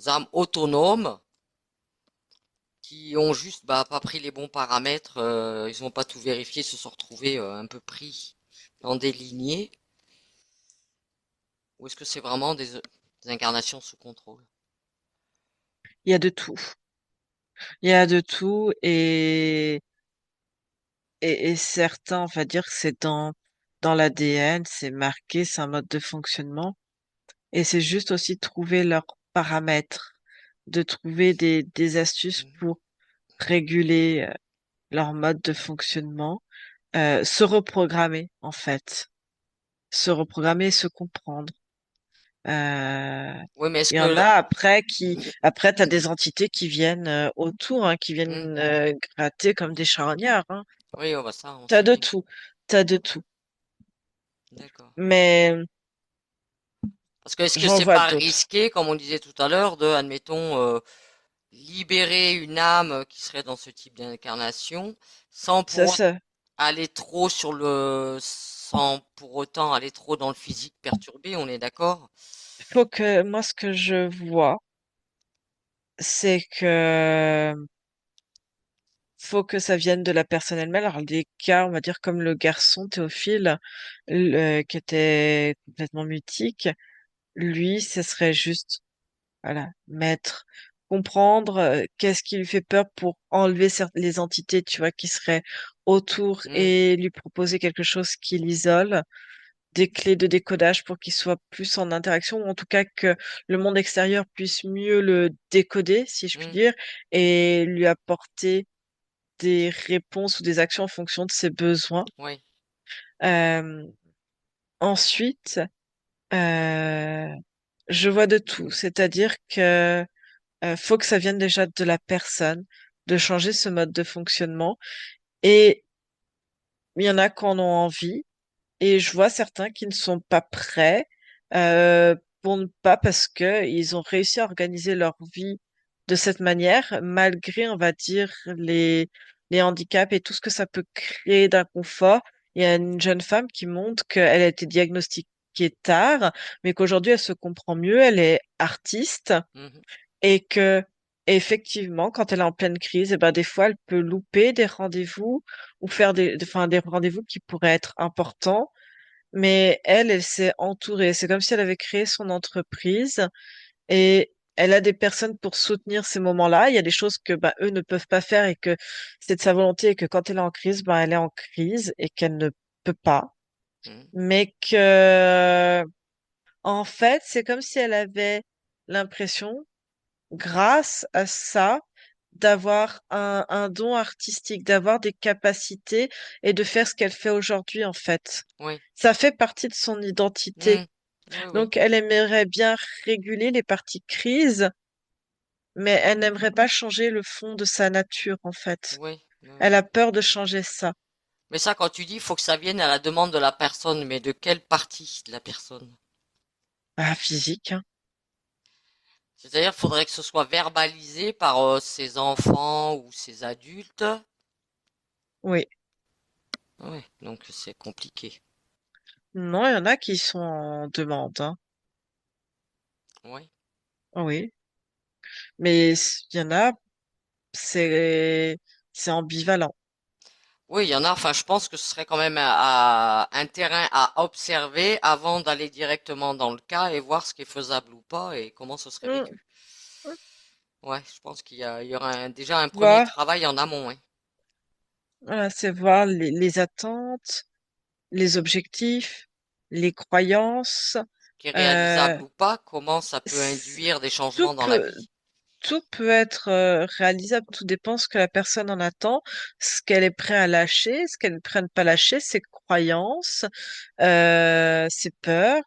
A: âmes autonomes qui ont juste pas pris les bons paramètres, ils n'ont pas tout vérifié, se sont retrouvés un peu pris dans des lignées, ou est-ce que c'est vraiment des incarnations sous contrôle?
B: Il y a de tout. Il y a de tout et certains, on va dire que c'est dans l'ADN, c'est marqué, c'est un mode de fonctionnement. Et c'est juste aussi trouver leurs paramètres, de trouver des astuces
A: Mhm.
B: pour réguler leur mode de fonctionnement, se reprogrammer en fait, se reprogrammer et se comprendre. Euh,
A: Oui, mais est-ce
B: il y en a
A: que...
B: après t'as des entités qui viennent autour, hein, qui
A: Hmm.
B: viennent gratter comme des charognards, hein.
A: Oui, oh, bah ça, on
B: T'as
A: sait
B: de
A: bien.
B: tout, t'as de tout.
A: D'accord.
B: Mais
A: Parce que est-ce que
B: j'en
A: c'est
B: vois
A: pas
B: d'autres.
A: risqué, comme on disait tout à l'heure, de, admettons, libérer une âme qui serait dans ce type d'incarnation, sans
B: Ça,
A: pour
B: ça.
A: aller trop sans pour autant aller trop dans le physique perturbé, on est d'accord?
B: Faut que moi, ce que je vois, c'est que faut que ça vienne de la personne elle-même. Alors, des cas, on va dire comme le garçon Théophile, qui était complètement mutique, lui, ce serait juste, voilà, mettre, comprendre qu'est-ce qui lui fait peur pour enlever les entités, tu vois, qui seraient autour
A: Hmm,
B: et lui proposer quelque chose qui l'isole, des clés de décodage pour qu'il soit plus en interaction, ou en tout cas que le monde extérieur puisse mieux le décoder, si je puis
A: hmm,
B: dire, et lui apporter des réponses ou des actions en fonction de ses besoins.
A: oui.
B: Euh, ensuite, euh, je vois de tout, c'est-à-dire que faut que ça vienne déjà de la personne, de changer ce mode de fonctionnement. Et il y en a qui en ont envie, et je vois certains qui ne sont pas prêts pour ne pas parce que ils ont réussi à organiser leur vie de cette manière, malgré, on va dire, les handicaps et tout ce que ça peut créer d'inconfort. Il y a une jeune femme qui montre qu'elle a été diagnostiquée tard, mais qu'aujourd'hui elle se comprend mieux, elle est artiste
A: Mhm,
B: et que effectivement, quand elle est en pleine crise, et ben des fois elle peut louper des rendez-vous ou faire enfin, des rendez-vous qui pourraient être importants, mais elle s'est entourée. C'est comme si elle avait créé son entreprise et elle a des personnes pour soutenir ces moments-là. Il y a des choses que bah, eux ne peuvent pas faire et que c'est de sa volonté et que quand elle est en crise, bah, elle est en crise et qu'elle ne peut pas.
A: mhm,
B: Mais que, en fait, c'est comme si elle avait l'impression, grâce à ça, d'avoir un don artistique, d'avoir des capacités et de faire ce qu'elle fait aujourd'hui, en fait.
A: oui.
B: Ça fait partie de son
A: Hmm,
B: identité.
A: oui, oui.
B: Donc, elle aimerait bien réguler les parties crises, mais elle n'aimerait pas changer le fond de sa nature, en fait.
A: Oui, oui,
B: Elle
A: oui.
B: a peur de changer ça.
A: Mais ça, quand tu dis, il faut que ça vienne à la demande de la personne, mais de quelle partie de la personne?
B: Ah, physique, hein.
A: C'est-à-dire, il faudrait que ce soit verbalisé par ses enfants ou ses adultes.
B: Oui.
A: Ouais, donc c'est compliqué.
B: Non, il y en a qui sont en demande, hein.
A: Oui.
B: Oui. Mais il y en a, c'est, c'est ambivalent.
A: Oui, il y en a. Enfin, je pense que ce serait quand même un terrain à observer avant d'aller directement dans le cas et voir ce qui est faisable ou pas et comment ce serait
B: Mm,
A: vécu.
B: mm.
A: Ouais, je pense il y aura déjà un premier
B: Voir,
A: travail en amont, hein.
B: voilà, c'est voir les attentes, les objectifs, les croyances.
A: Qui est
B: Euh,
A: réalisable ou pas, comment ça peut
B: c-
A: induire des
B: tout
A: changements dans la
B: peut,
A: vie.
B: tout peut être réalisable, tout dépend ce que la personne en attend, ce qu'elle est prête à lâcher, ce qu'elle ne prête pas lâcher, ses croyances, ses peurs.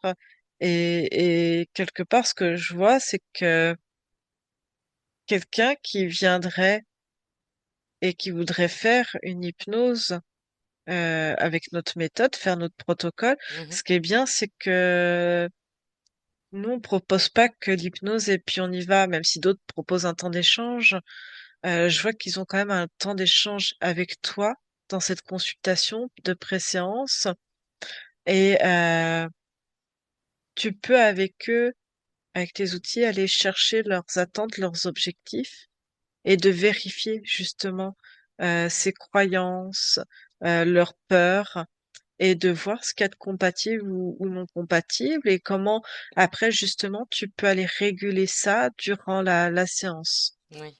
B: Et quelque part, ce que je vois, c'est que quelqu'un qui viendrait et qui voudrait faire une hypnose avec notre méthode, faire notre protocole,
A: Mhm.
B: ce qui est bien, c'est que nous, on propose pas que l'hypnose et puis on y va, même si d'autres proposent un temps d'échange. Je vois qu'ils ont quand même un temps d'échange avec toi dans cette consultation de préséance et tu peux avec eux, avec tes outils, aller chercher leurs attentes, leurs objectifs et de vérifier justement ces croyances, leurs peurs et de voir ce qu'il y a de compatible ou non compatible et comment après justement tu peux aller réguler ça durant la séance.
A: Oui.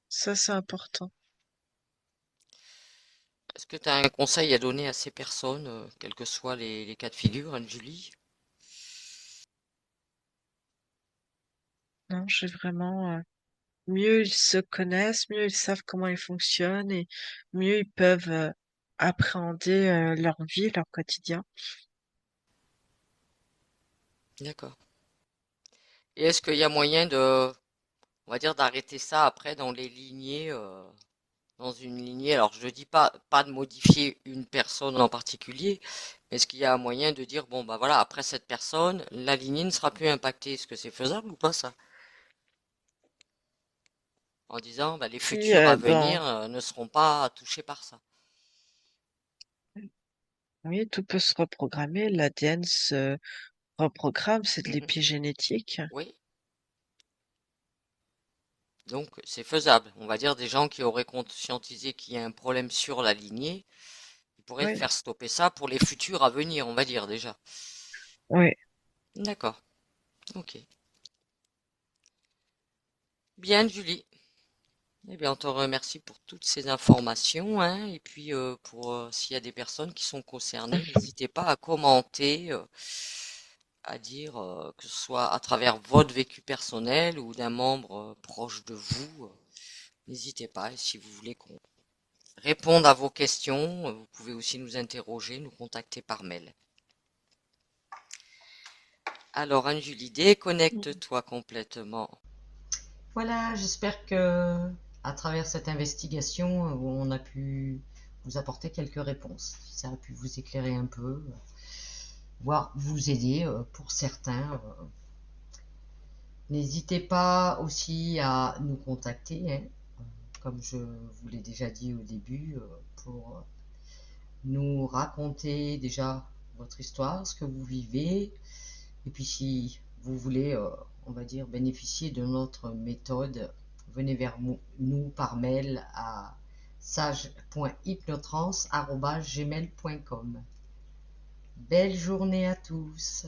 B: Ça, c'est important.
A: Est-ce que tu as un conseil à donner à ces personnes, quels que soient les cas de figure, Anne-Julie?
B: Non, j'ai vraiment mieux ils se connaissent, mieux ils savent comment ils fonctionnent et mieux ils peuvent appréhender leur vie, leur quotidien.
A: D'accord. Et est-ce qu'il y a moyen de, on va dire, d'arrêter ça après dans les lignées, dans une lignée? Alors, je dis pas de modifier une personne en particulier, mais est-ce qu'il y a moyen de dire, bon, bah voilà, après cette personne, la lignée ne sera plus impactée? Est-ce que c'est faisable ou pas ça? En disant, bah, les
B: Si
A: futurs à venir, ne seront pas touchés par ça.
B: oui, tout peut se reprogrammer, l'ADN se reprogramme, c'est de
A: Mhm.
B: l'épigénétique.
A: Oui. Donc c'est faisable. On va dire des gens qui auraient conscientisé qu'il y a un problème sur la lignée, ils pourraient
B: Oui,
A: faire stopper ça pour les futurs à venir, on va dire déjà.
B: oui.
A: D'accord, ok. Bien, Julie. Eh bien, on te remercie pour toutes ces informations, hein, et puis pour s'il y a des personnes qui sont concernées, n'hésitez pas à commenter, à dire que ce soit à travers votre vécu personnel ou d'un membre proche de vous. N'hésitez pas. Et si vous voulez qu'on réponde à vos questions, vous pouvez aussi nous interroger, nous contacter par mail. Alors, Anne-Julie, déconnecte-toi complètement. Voilà, j'espère que à travers cette investigation, on a pu vous apporter quelques réponses. Ça a pu vous éclairer un peu, voire vous aider pour certains. N'hésitez pas aussi à nous contacter, hein, comme je vous l'ai déjà dit au début, pour nous raconter déjà votre histoire, ce que vous vivez, et puis si vous voulez, on va dire, bénéficier de notre méthode, venez vers nous par mail à sage.hypnotrans@gmail.com. Belle journée à tous.